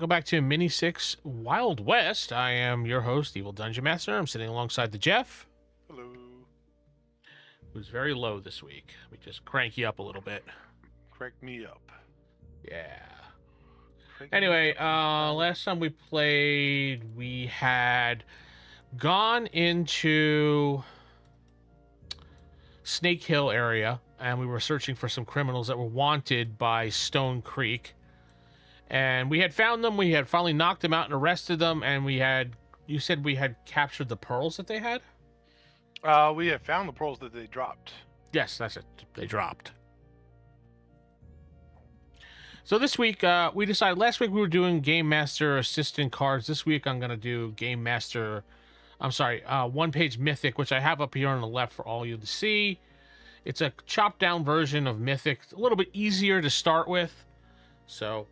welcome back to Minisix Wild West. I am your host, Evil Dungeon Master. I'm sitting alongside the Jeff, Hello. who's very low this week. Let me just crank you up a little bit. Crank me up. Yeah. Crank me Anyway, up. last time we played, we had gone into Snake Hill area, and we were searching for some criminals that were wanted by Stone Creek. And we had found them. We had finally knocked them out and arrested them. And you said we had captured the pearls that they had? We have found the pearls that they dropped. Yes, that's it. They dropped. So this week, we decided, last week we were doing Game Master Assistant cards. This week I'm going to do one-page Mythic, which I have up here on the left for all you to see. It's a chopped down version of Mythic. It's a little bit easier to start with. So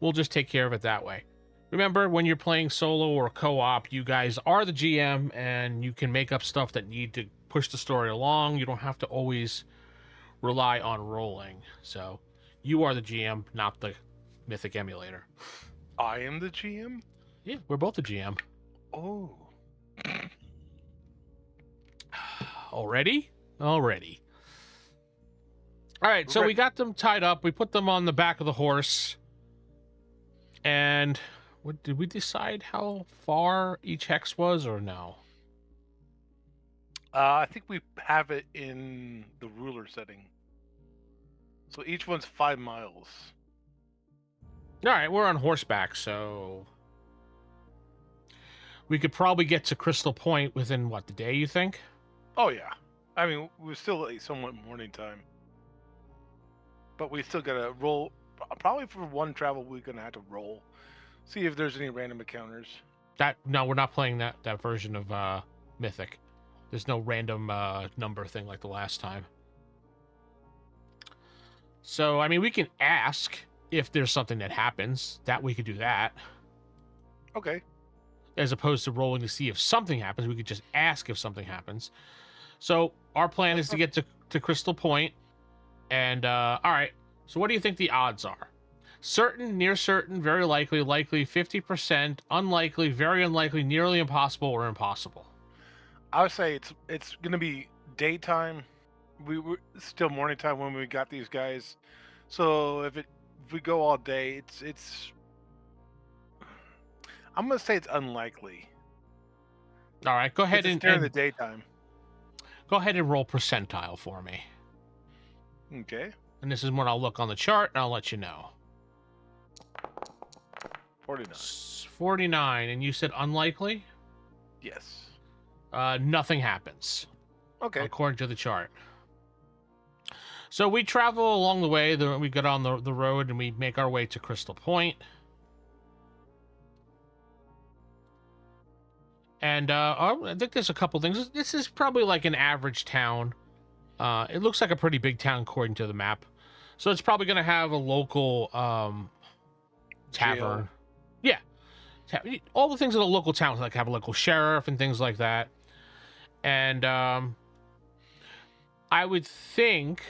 we'll just take care of it that way. Remember, when you're playing solo or co-op, you guys are the GM, and you can make up stuff that need to push the story along. You don't have to always rely on rolling. So you are the GM, not the Mythic emulator. I am the GM? Yeah, we're both the GM. Oh. Already? Already. All right, so we got them tied up. We put them on the back of the horse. And what did we decide how far each hex was, or no? I think we have it in the ruler setting. So each one's 5 miles. All right, we're on horseback, so we could probably get to Crystal Point within, what, the day, you think? Oh, yeah. I mean, we're still at somewhat morning time. But we still got to roll. Probably for one travel, we're going to have to roll. See if there's any random encounters. No, we're not playing that version of Mythic. There's no random number thing like the last time. So, I mean, we can ask if there's something that happens. That we could do that. Okay. As opposed to rolling to see if something happens, we could just ask if something happens. So, our plan is to get to Crystal Point. And, all right. So, what do you think the odds are? Certain, near certain, very likely, 50%, unlikely, very unlikely, nearly impossible, or impossible. I would say it's going to be daytime. We were still morning time when we got these guys. So if we go all day, it's I'm going to say it's unlikely. All right, go ahead and during the daytime. Go ahead and roll percentile for me. Okay. And this is when I'll look on the chart and I'll let you know. 49. 49, and you said unlikely? Yes. Nothing happens. Okay. According to the chart. So we travel along the way. We get on the road and we make our way to Crystal Point. And I think there's a couple things. This is probably like an average town. It looks like a pretty big town according to the map. So it's probably going to have a local tavern. Jail. Yeah. All the things in a local town, like have a local sheriff and things like that. And I would think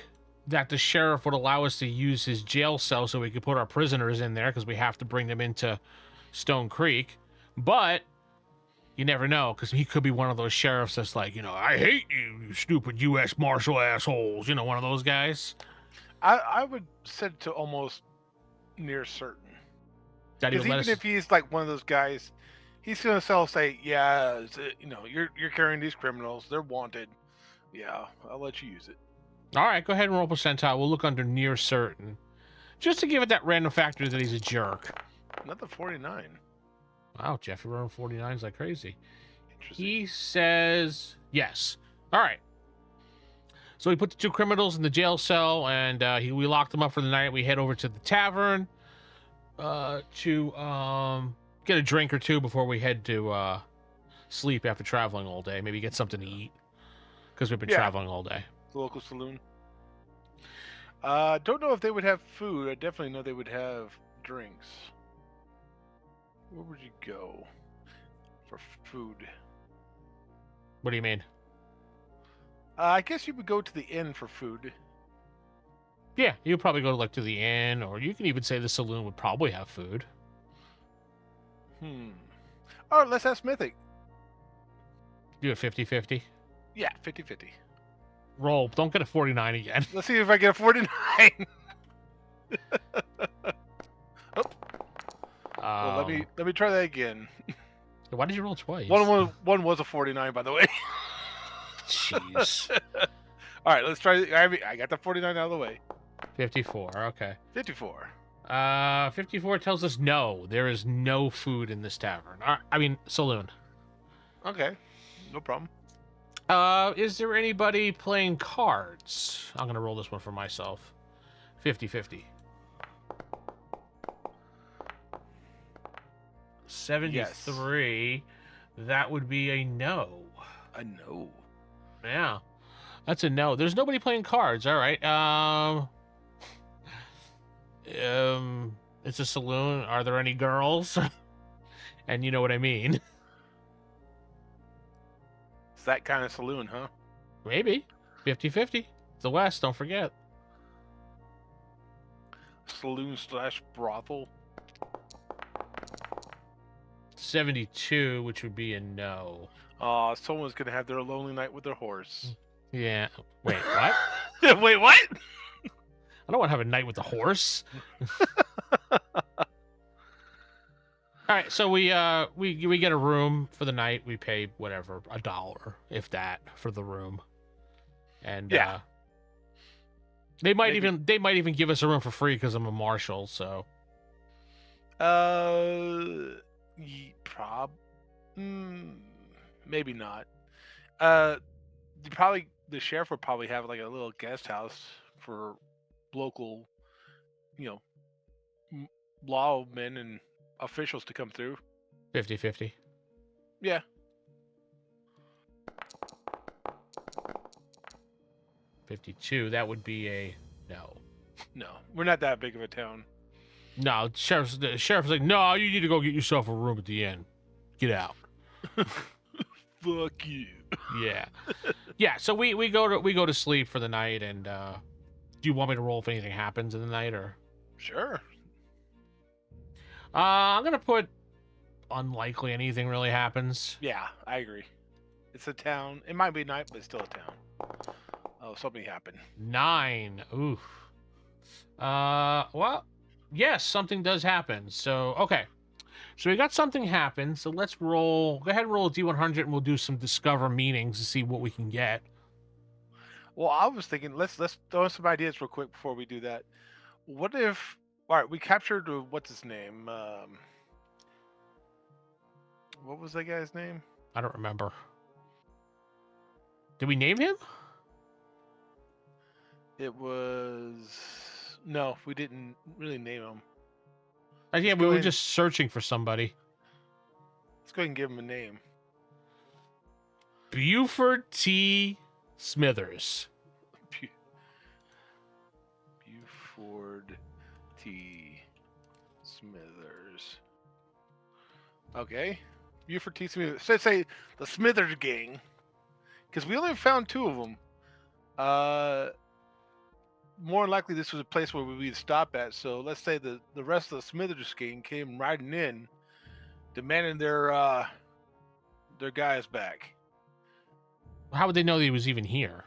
that the sheriff would allow us to use his jail cell so we could put our prisoners in there because we have to bring them into Stone Creek. But you never know, because he could be one of those sheriffs that's like, I hate you, you stupid US Marshal assholes. One of those guys. I would set it to almost near certain. Because even if he's like one of those guys, he's going to say, yeah, you're carrying these criminals. They're wanted. Yeah, I'll let you use it. All right, go ahead and roll percentile. We'll look under near certain. Just to give it that random factor that he's a jerk. Another 49. Wow, Jeff, you're running 49s like crazy. Interesting. He says yes. All right. So we put the two criminals in the jail cell, and we locked them up for the night. We head over to the tavern to get a drink or two before we head to sleep after traveling all day. Maybe get something to eat because we've been traveling all day. The local saloon. Don't know if they would have food. I definitely know they would have drinks. Where would you go for food? What do you mean? I guess you would go to the inn for food. Yeah, you'd probably go to the inn, or you can even say the saloon would probably have food. All right, let's ask Mythic. Do a 50-50? Yeah, 50-50. Roll. Don't get a 49 again. Let's see if I get a 49. Oh. Well, let me try that again. Why did you roll twice? One was a 49, by the way. Jeez. All right, let's try. I got the 49 out of the way. 54. Okay. 54. 54 tells us no. There is no food in this tavern. I mean, saloon. Okay, no problem. Is there anybody playing cards? I'm gonna roll this one for myself. 50-50. 73. Yes. That would be a no. A no. Yeah, that's a no. There's nobody playing cards. All right. It's a saloon. Are there any girls? And you know what I mean. It's that kind of saloon, huh? Maybe. 50-50. The West, don't forget. Saloon/brothel. 72, which would be a no. Someone's gonna have their lonely night with their horse. Yeah. Wait, what? Wait, what? I don't want to have a night with the horse. All right, so we get a room for the night. We pay whatever, $1, if that, for the room. And yeah. They might even give us a room for free because I'm a marshal, so. Maybe not. The sheriff would probably have like a little guest house for local, lawmen and officials to come through. 50-50. Yeah. 52. That would be a no. No, we're not that big of a town. No, the sheriff's like, no, you need to go get yourself a room at the inn. Get out. Fuck you. Yeah. Yeah, so we go to sleep for the night, and do you want me to roll if anything happens in the night, or? Sure. I'm gonna put unlikely anything really happens. Yeah, I agree. It's a town. It might be night, but it's still a town. Oh, something happened. 9. Oof. Well, yes, something does happen. So, okay. So we got something happen. So let's roll. Go ahead and roll a D100, and we'll do some discover meanings to see what we can get. Well, I was thinking, let's throw some ideas real quick before we do that. What if? All right, we captured what's his name? What was that guy's name? I don't remember. Did we name him? It was no, we didn't really name him. Yeah, we were just searching for somebody. Let's go ahead and give him a name. Buford T. Smithers. Buford T. Smithers. Okay. Buford T. Smithers. So say the Smithers gang. Because we only found 2 of them. More likely this was a place where we'd stop at. So let's say the rest of the Smithers gang came riding in, demanding their guys back. How would they know that he was even here?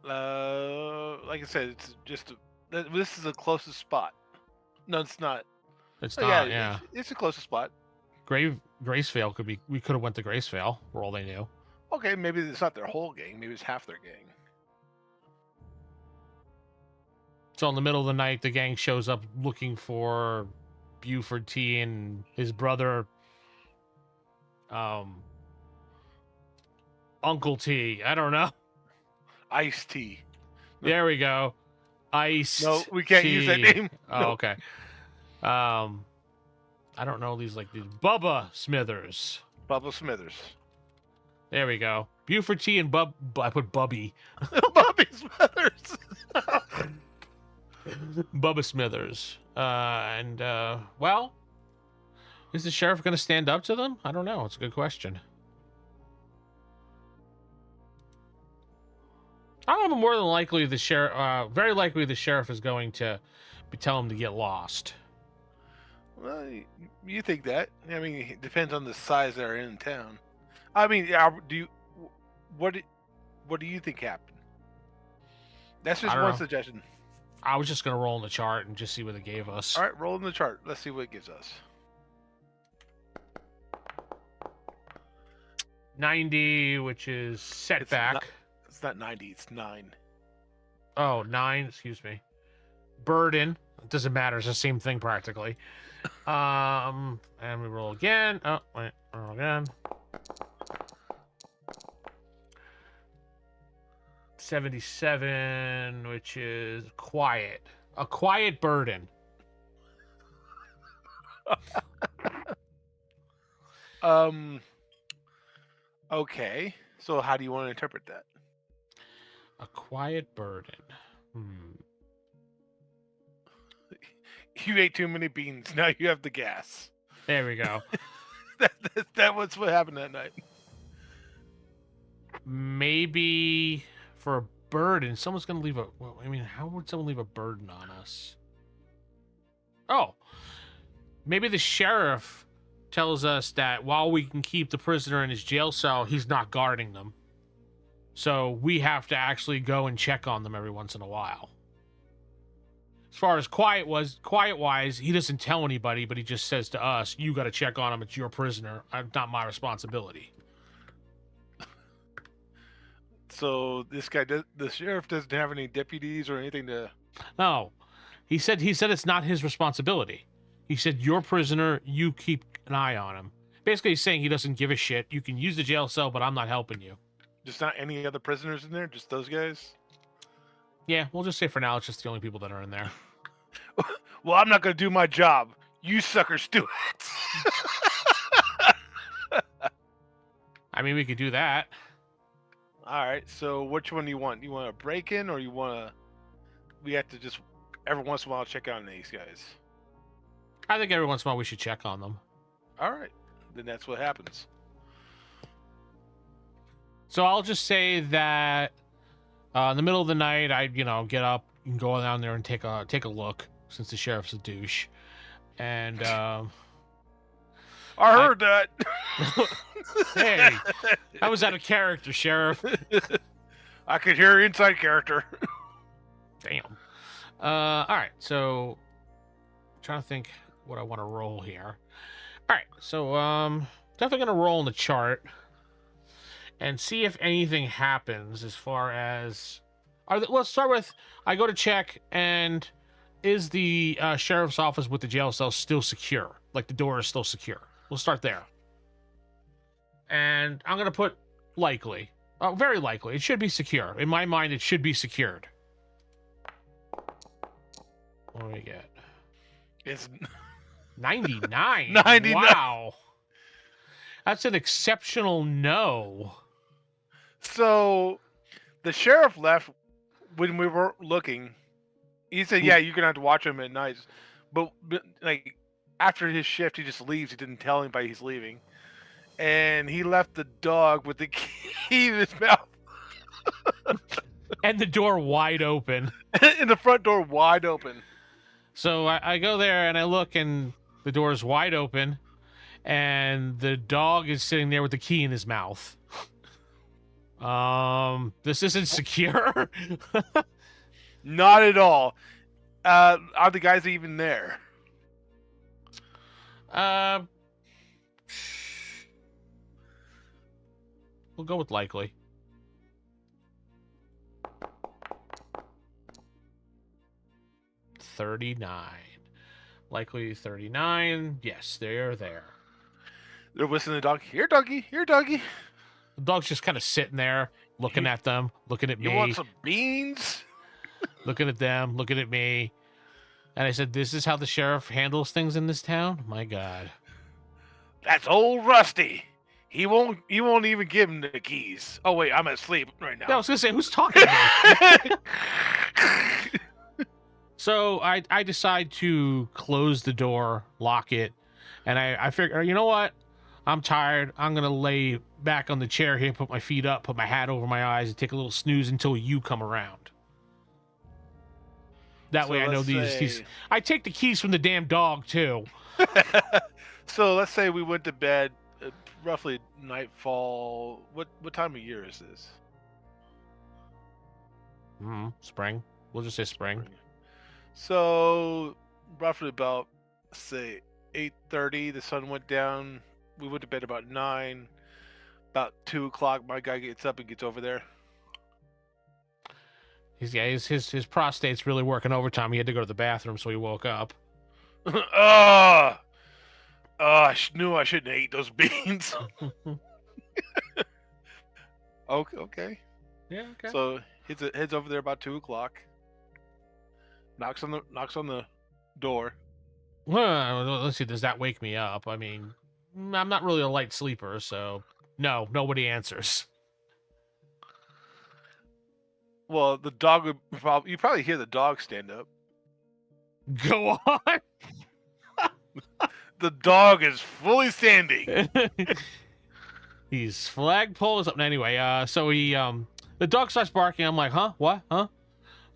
Like I said, it's just this is the closest spot. No, it's not. It's not. Yeah, it's the closest spot. Gracevale could be. We could have went to Gracevale for all they knew. Okay, maybe it's not their whole gang. Maybe it's half their gang. So in the middle of the night, the gang shows up looking for Buford T. and his brother, Uncle T. I don't know. Ice T. There we go. Ice. No, we can't use that name. Oh, no. Okay. I don't know these Bubba Smithers. Bubba Smithers. There we go. Buford T. and I put Bubby. Bubby Smithers. Bubba Smithers. Well, is the sheriff going to stand up to them? I don't know. It's a good question. I don't know, more than likely the sheriff, very likely the sheriff is going to tell him to get lost. Well, you think that? I mean, it depends on the size they're in town. I mean, what do you think happened? That's just one suggestion. I was just gonna roll in the chart and just see what it gave us. All right, roll in the chart. Let's see what it gives us. 90, which is setback. It's not 90. It's 9. Oh, 9. Excuse me. Burden. It doesn't matter. It's the same thing practically. And we roll again. Oh, wait. Roll again. 77, which is quiet. A quiet burden. Okay. So how do you want to interpret that? A quiet burden. You ate too many beans. Now you have the gas. There we go. that was what happened that night. Maybe for a burden, someone's going to leave how would someone leave a burden on us? Oh, maybe the sheriff tells us that while we can keep the prisoner in his jail cell, he's not guarding them. So we have to actually go and check on them every once in a while. As far as quiet-wise, he doesn't tell anybody, but he just says to us, you got to check on him. It's your prisoner. Not my responsibility. So this guy, the sheriff doesn't have any deputies or anything to... No. He said it's not his responsibility. He said, your prisoner, you keep an eye on him. Basically, he's saying he doesn't give a shit. You can use the jail cell, but I'm not helping you. Just not any other prisoners in there? Just those guys? Yeah, we'll just say for now it's just the only people that are in there. Well, I'm not going to do my job. You suckers do it. I mean, we could do that. All right, so which one do you want? You want a break-in or you want to... We have to just, every once in a while, check on these guys? I think every once in a while we should check on them. All right, then that's what happens. So I'll just say that in the middle of the night, I get up and go down there and take a look, since the sheriff's a douche. And I heard that. Hey, I was out of character, Sheriff. I could hear inside character. Damn. All right, so I'm trying to think what I want to roll here. All right, so definitely gonna roll in the chart and see if anything happens as far as let's start with, I go to check, and is the sheriff's office with the jail cell still secure? Like the door is still secure. We'll start there. And I'm gonna put likely. Very likely. It should be secure. In my mind, it should be secured. What do we get? It's 99. 99. Wow. That's an exceptional no. So, the sheriff left when we were looking. He said, yeah, you're going to have to watch him at night. But like, after his shift, he just leaves. He didn't tell anybody he's leaving. And he left the dog with the key in his mouth. And the door wide open. And the front door wide open. So I go there and I look, and the door is wide open. And the dog is sitting there with the key in his mouth. This isn't secure. Not at all. Are the guys even there? We'll go with likely. $39. Likely 39. Yes, they're there. They're whistling the dog. Here, doggy. Here, doggy. The dog's just kind of sitting there, looking at them, looking at me. You want some beans? Looking at them, looking at me. And I said, this is how the sheriff handles things in this town? My God. That's old Rusty. He won't even give him the keys. Oh, wait, I'm asleep right now. Yeah, I was going to say, who's talking to me? So I decide to close the door, lock it, and I figure, you know what? I'm tired. I'm going to lay back on the chair here, put my feet up, put my hat over my eyes, and take a little snooze until you come around. That way I know these. I take the keys from the damn dog, too. So let's say we went to bed roughly nightfall. What time of year is this? Spring. We'll just say spring. So roughly about, say, 8:30, the sun went down. We went to bed about 9. About 2 o'clock, my guy gets up and gets over there. His prostate's really working overtime. He had to go to the bathroom, so he woke up. I knew I shouldn't have ate those beans. Okay. Yeah. Okay. So heads over there about 2 o'clock. Knocks on the door. Well, let's see. Does that wake me up? I mean, I'm not really a light sleeper, so no, nobody answers. Well, the dog would you probably hear the dog stand up. Go on. The dog is fully standing. These flagpoles up. Anyway, so he the dog starts barking. I'm like, huh? What? Huh?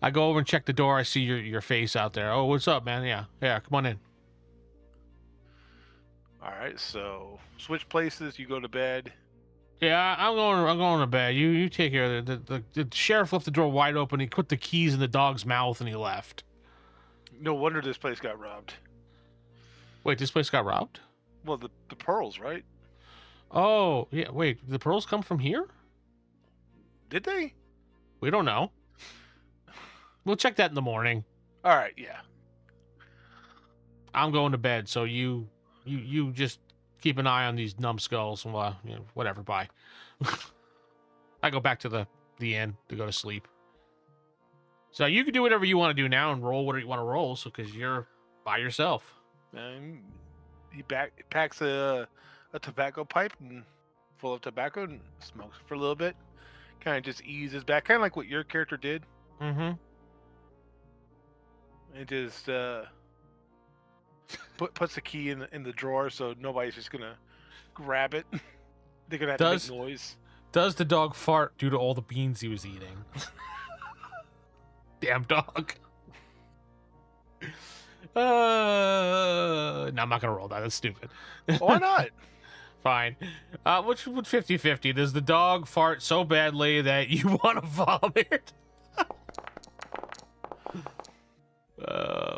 I go over and check the door. I see your face out there. Oh, what's up, man? Yeah. Come on in. All right, so switch places. You go to bed. Yeah, I'm going to bed. You take care of it. The sheriff left the door wide open. He put the keys in the dog's mouth and he left. No wonder this place got robbed. Wait, this place got robbed? Well, the pearls, right? Oh, yeah. Wait, the pearls come from here? Did they? We don't know. We'll check that in the morning. All right, yeah. I'm going to bed, so you just keep an eye on these numbskulls and whatever. Bye. I go back to the inn to go to sleep. So you can do whatever you want to do now and roll whatever you want to roll, so because you're by yourself. He packs a tobacco pipe and full of tobacco and smokes for a little bit. Kind of just eases back, kind of like what your character did. Mm-hmm. And just puts the key in the drawer, so nobody's just gonna grab it. They're gonna have to make noise. Does the dog fart due to all the beans he was eating? Damn dog. No, I'm not gonna roll that. That's stupid. Why not? Fine. Which would 50-50? Does the dog fart so badly that you want to vomit?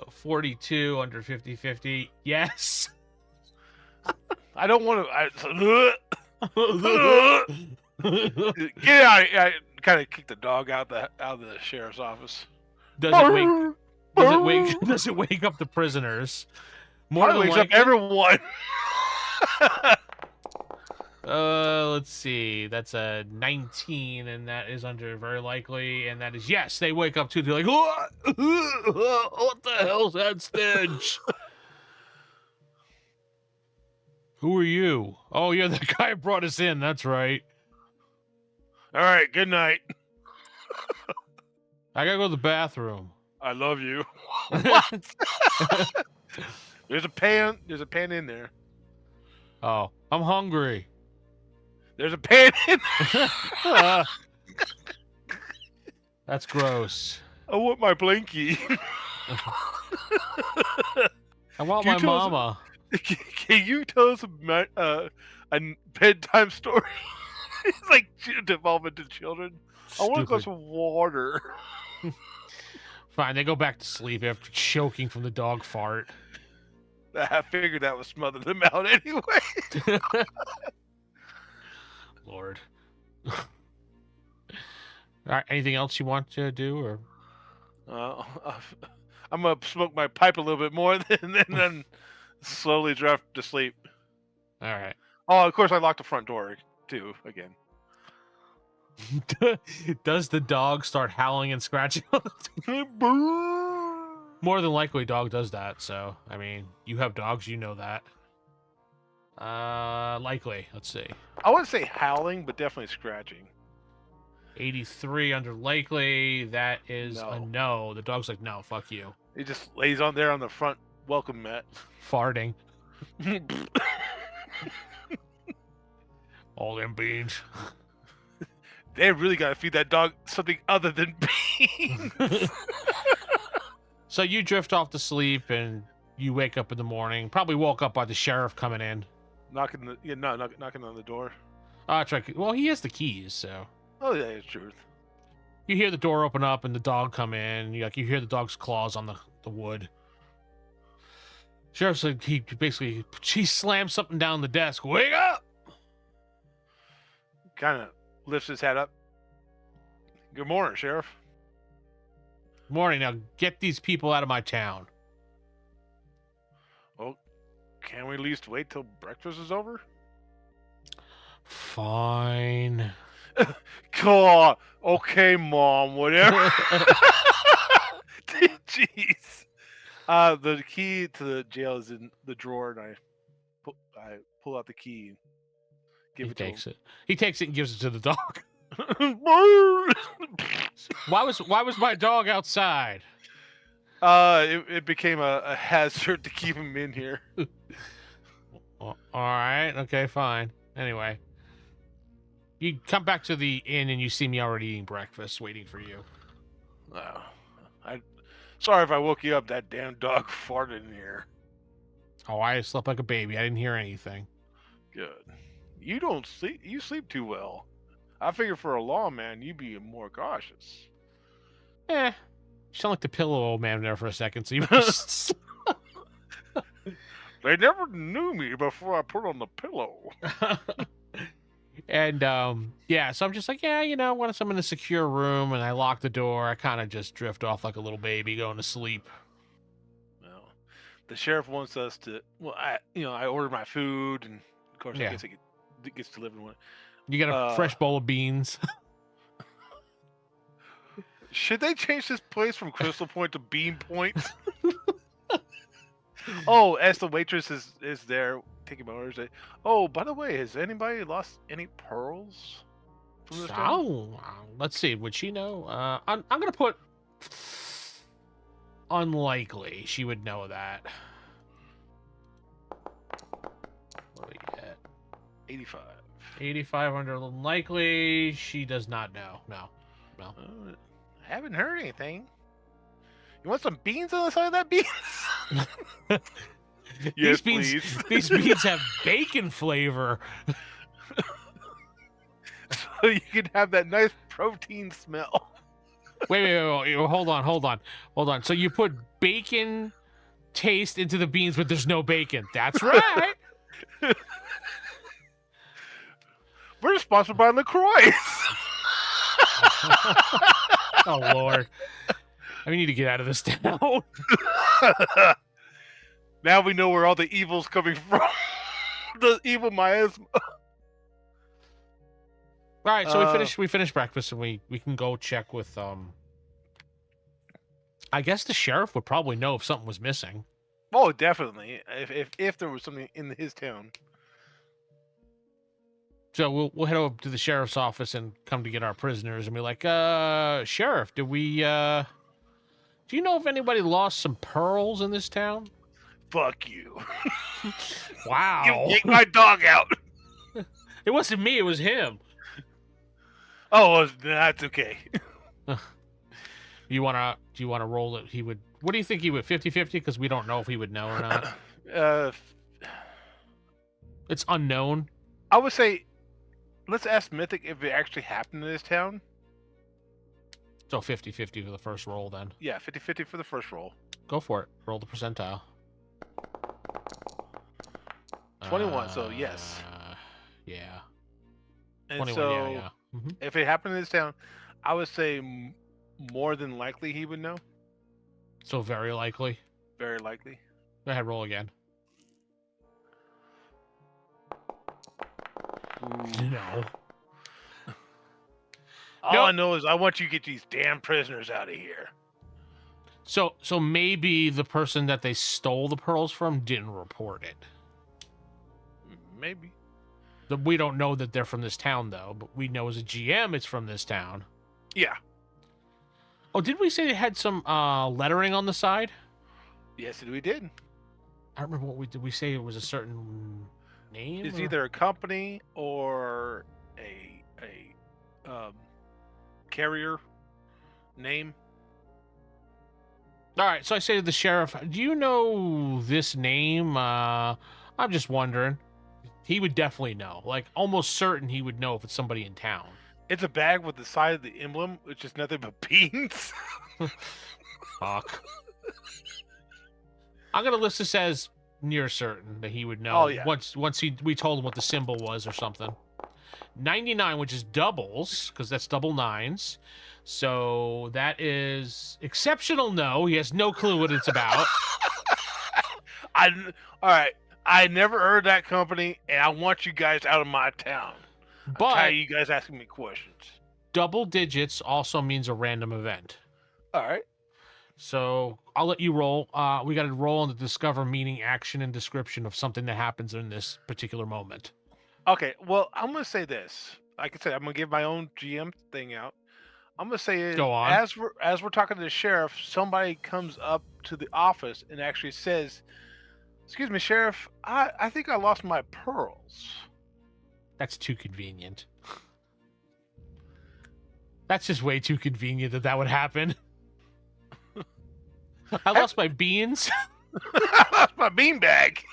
42 under 50-50. Yes. I don't want to. Get out! I kind of kick the dog out of the sheriff's office. Does it wake up the prisoners? More than wakes up everyone. Let's see. That's a 19, and that is under very likely, and that is yes. They wake up too. They're like, what the hell's that stench? Who are you? Oh, you're the guy who brought us in. That's right. All right. Good night. I gotta go to the bathroom. I love you. What? There's a pan in there. Oh, I'm hungry. There's a pan in there. That's gross. I want my blankie. I want my mama. Can you tell us a bedtime story? It's like devolving to children. Stupid. I want a glass of water. Fine, they go back to sleep after choking from the dog fart. I figured that would smother them out anyway. Lord. All right, anything else you want to do, or? I'm gonna smoke my pipe a little bit more, then slowly drift to sleep. All right. Oh, of course, I locked the front door too again. Does the dog start howling and scratching? More than likely, dog does that. So, I mean, you have dogs, you know that. Likely. Let's see. I wouldn't say howling, but definitely scratching. 83 under likely. That is a no. The dog's like, no, fuck you. He just lays on there on the front welcome mat, farting. All them beans. They really got to feed that dog something other than beans. So you drift off to sleep, and You wake up in the morning. Probably woke up by the sheriff coming in. Knocking on the door. Oh, that's right. Well, he has the keys, so. Oh yeah, it's truth. You hear the door open up and the dog come in. You hear the dog's claws on the wood. Sheriff's like, he slams something down the desk. Wake up! Kind of lifts his head up. Good morning, Sheriff. Morning. Now get these people out of my town. Well, can we at least wait till breakfast is over? Fine. God. Okay, Mom. Whatever. Jeez. The key to the jail is in the drawer, and I pull out the key and give it to him. He takes it and gives it to the dog. Why was my dog outside? It became a hazard to keep him in here. All right. Okay, fine. Anyway. You come back to the inn and you see me already eating breakfast, waiting for you. Sorry if I woke you up. That damn dog farted in here. Oh, I slept like a baby. I didn't hear anything. Good. You don't sleep. You sleep too well. I figure for a lawman, you'd be more cautious. You sound like the pillow old man there for a second. So you They never knew me before I put on the pillow. And, so I'm just like, once I'm in a secure room and I lock the door, I kind of just drift off like a little baby going to sleep. Well, the sheriff wants us to, I order my food, and of course, I guess it gets delivered. You get a fresh bowl of beans. Should they change this place from Crystal Point to Bean Point? Oh, as the waitress is there taking my orders, oh, by the way, has anybody lost any pearls from this town? Oh, let's see. Would she know? I'm gonna put unlikely. She would know that. What do we get? 85. 85 under unlikely. She does not know. No. I haven't heard anything. You want some beans on the side of that beans? Yes, please. These beans have bacon flavor. So you can have that nice protein smell. Wait. Hold on. So you put bacon taste into the beans, but there's no bacon. That's right. We're sponsored by LaCroix. Oh, Lord. I need to get out of this town. Now we know where all the evil's coming from. The evil miasma. All right, so we finished breakfast, and we can go check with I guess the sheriff would probably know if something was missing. Oh, definitely. If there was something in his town. So we'll head over to the sheriff's office and come to get our prisoners and be like, Sheriff, do you know if anybody lost some pearls in this town? Fuck you. Wow. You kicked my dog out. It wasn't me, it was him. Oh, that's okay. Do you want to roll it? What do you think he would 50-50? Because we don't know if he would know or not. It's unknown. I would say, let's ask Mythic if it actually happened in this town. So 50-50 for the first roll then. Yeah, 50-50 for the first roll. Go for it. Roll the percentile. 21, so yes. Yeah. And 21, so, yeah. Mm-hmm. If it happened in this town, I would say more than likely he would know. So very likely? Very likely. Go ahead, roll again. No. All I know is I want you to get these damn prisoners out of here. So maybe the person that they stole the pearls from didn't report it. Maybe. We don't know that they're from this town, though, but we know as a GM it's from this town. Yeah. Oh, did we say they had some lettering on the side? Yes, we did. I don't remember did we say it was a certain name? It's either a company or a carrier name. All right, so I say to the sheriff, do you know this name? I'm just wondering. He would definitely know. Like, almost certain he would know if it's somebody in town. It's a bag with the side of the emblem, which is nothing but beans. Fuck. I'm going to list this as near certain that he would know. Oh, yeah. Once we told him what the symbol was or something. 99, which is doubles, because that's double nines. So that is exceptional no. He has no clue what it's about. All right. I never heard that company, and I want you guys out of my town. But I'm tired of you guys asking me questions. Double digits also means a random event. All right. So I'll let you roll. We got to roll on the discover meaning, action, and description of something that happens in this particular moment. Okay. Well, I'm going to say this. Like I said, I'm going to give my own GM thing out. I'm going to say Go on. as we're talking to the sheriff, somebody comes up to the office and actually says, "Excuse me, Sheriff, I think I lost my pearls." That's too convenient. That's just way too convenient that would happen. I lost my beans. I lost my bean bag.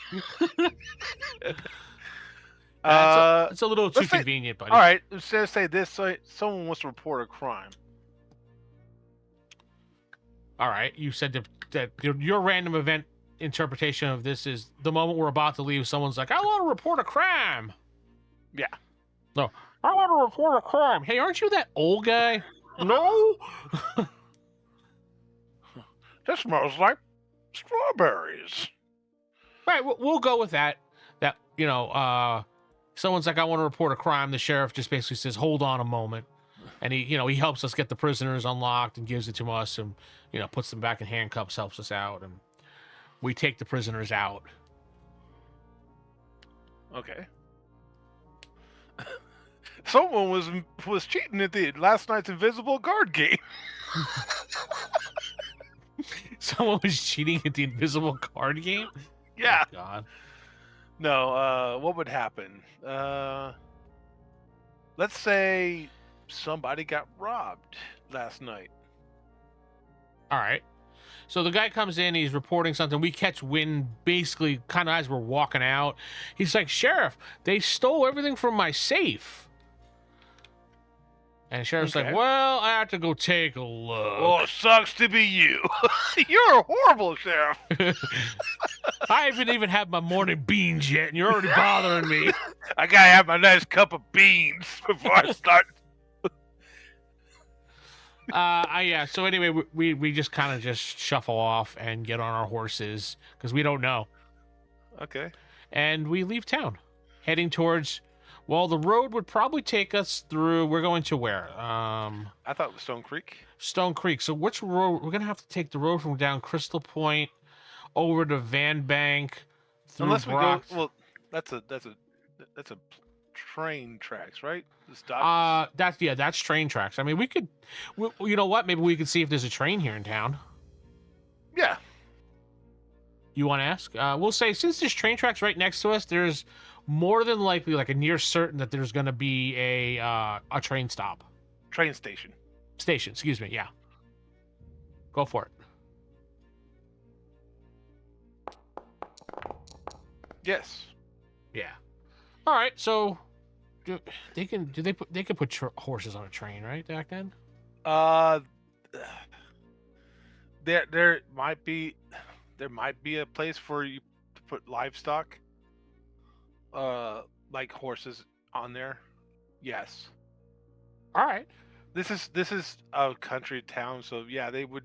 It's a little too convenient, buddy. All right, let's say this. So someone wants to report a crime. All right, you said that your random event interpretation of this is the moment we're about to leave, someone's like, I want to report a crime. Yeah. No, I want to report a crime. Hey, aren't you that old guy? No. This smells like strawberries. Right, we'll go with that. That, someone's like, I want to report a crime. The sheriff just basically says, hold on a moment. And he helps us get the prisoners unlocked and gives it to us and, puts them back in handcuffs, helps us out. And we take the prisoners out. Okay. Someone was cheating at the last night's Invisible Guard game. Someone was cheating at the Invisible Card game? Yeah. Oh, God. No, what would happen? Let's say somebody got robbed last night. All right. So the guy comes in, he's reporting something. We catch wind basically kind of as we're walking out. He's like, Sheriff, they stole everything from my safe. And the sheriff's like, well, I have to go take a look. Oh, it sucks to be you. You're a horrible sheriff. I haven't even had my morning beans yet, and you're already bothering me. I gotta have my nice cup of beans before I start. Yeah. So anyway, we just kind of just shuffle off and get on our horses because we don't know. Okay. And we leave town, heading towards. Well, the road would probably take us through. We're going to where? I thought it was Stone Creek. Stone Creek. So which road? We're gonna have to take the road from down Crystal Point over to Van Bank. Unless we go. Well, that's a train tracks, right? The stop. That's train tracks. I mean, we could. You know what? Maybe we could see if there's a train here in town. Yeah. You want to ask? We'll say since there's train tracks right next to us, there's more than likely, like a near certain, that there's going to be a train stop. Train station. Station, excuse me, yeah. Go for it. Yes. Yeah. All right, so they can put horses on a train, right, back then? There might be a place for you to put livestock. Like horses on there. Yes. All right. This is a country town, so yeah, they would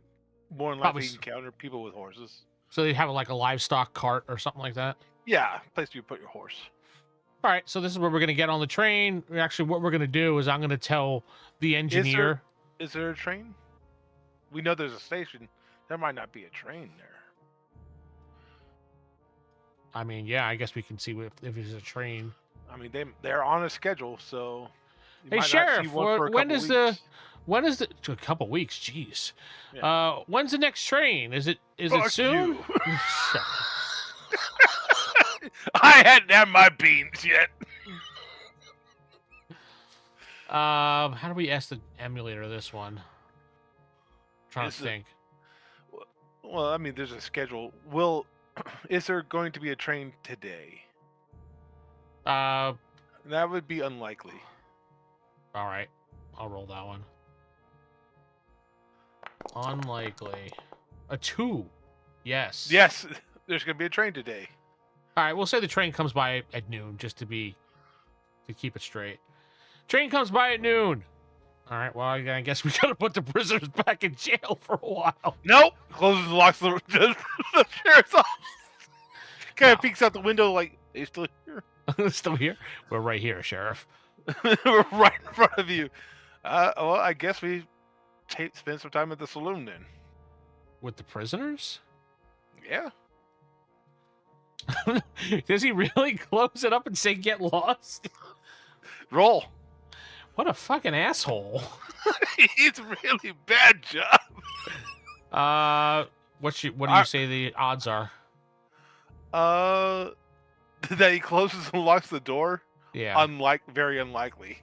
more than likely encounter people with horses. So they'd have like a livestock cart or something like that? Yeah, place you put your horse. All right, so this is where we're going to get on the train. Actually, what we're going to do is I'm going to tell the engineer. Is there a train? We know there's a station. There might not be a train there. I mean, yeah, I guess we can see if there's a train. I mean, they're on a schedule, so. Hey, Sheriff, when is a couple weeks? Jeez. Yeah. When's the next train? Is it soon? I hadn't had my beans yet. How do we ask the emulator this one? I'm trying to think. Well, I mean, there's a schedule. Is there going to be a train today? That would be unlikely. All right, I'll roll that one. Unlikely. A 2. Yes. Yes, there's going to be a train today. All right, we'll say the train comes by at noon, just to keep it straight. Train comes by at noon. All right, well, I guess we gotta put the prisoners back in jail for a while. Nope. Closes and locks the sheriff's office. Kind of peeks out the window like, are you still here? Still here? We're right here, Sheriff. We're right in front of you. Well, I guess we spend some time at the saloon then. With the prisoners? Yeah. Does he really close it up and say get lost? Roll. What a fucking asshole. He's really bad job. What do you say the odds are? That he closes and locks the door? Yeah. Very unlikely.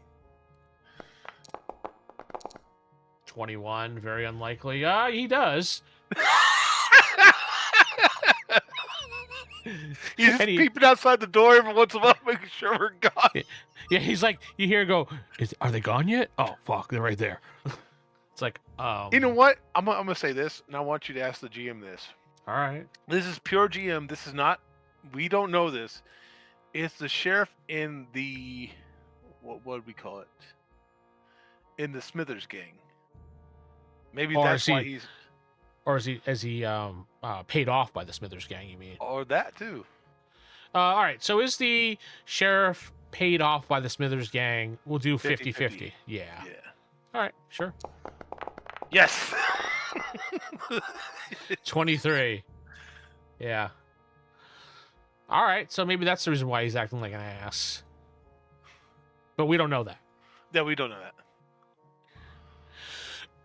21, very unlikely. He does. He's just peeping outside the door every once in a while, making sure we're gone. Yeah, he's like, you hear go, are they gone yet? Oh, fuck, they're right there. It's like, You know what? I'm going to say this, and I want you to ask the GM this. All right. This is pure GM. This is not, we don't know this. It's the sheriff in the, what would we call it? In the Smithers gang. Maybe that's why he's... Or is he paid off by the Smithers gang, you mean? Or that, too. All right, so is the sheriff paid off by the Smithers gang? We'll do 50-50. Yeah. All right, sure. Yes! 23. Yeah. All right, so maybe that's the reason why he's acting like an ass. But we don't know that. Yeah, we don't know that.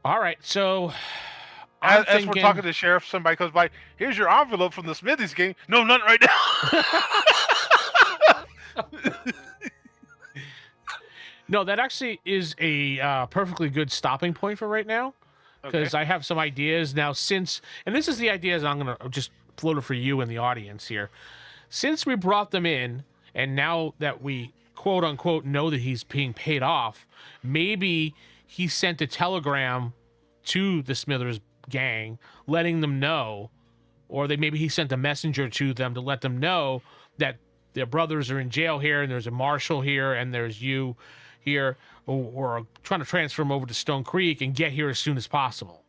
All right, so... As we're talking to the sheriff, somebody comes by, here's your envelope from the Smithies game. No, nothing right now. No, that actually is a perfectly good stopping point for right now. Because I have some ideas now and this is the ideas I'm going to just float it for you and the audience here. Since we brought them in, and now that we quote unquote know that he's being paid off, maybe he sent a telegram to the Smithers gang letting them know, or maybe he sent a messenger to them to let them know that their brothers are in jail here, and there's a marshal here, and there's you here, or trying to transfer them over to Stone Creek and get here as soon as possible.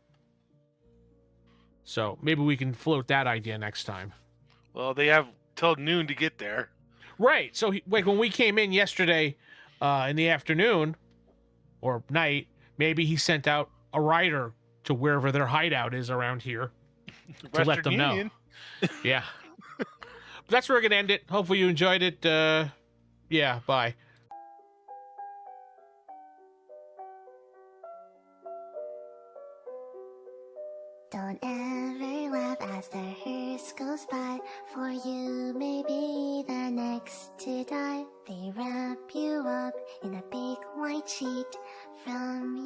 So maybe we can float that idea next time. Well, they have till noon to get there. Right. So when we came in yesterday in the afternoon or night, maybe he sent out a rider to wherever their hideout is around here to let them know. Yeah. That's where we're going to end it. Hopefully you enjoyed it. Yeah, bye. Don't ever laugh as the hearse goes by, for you may be the next to die. They wrap you up in a big white sheet from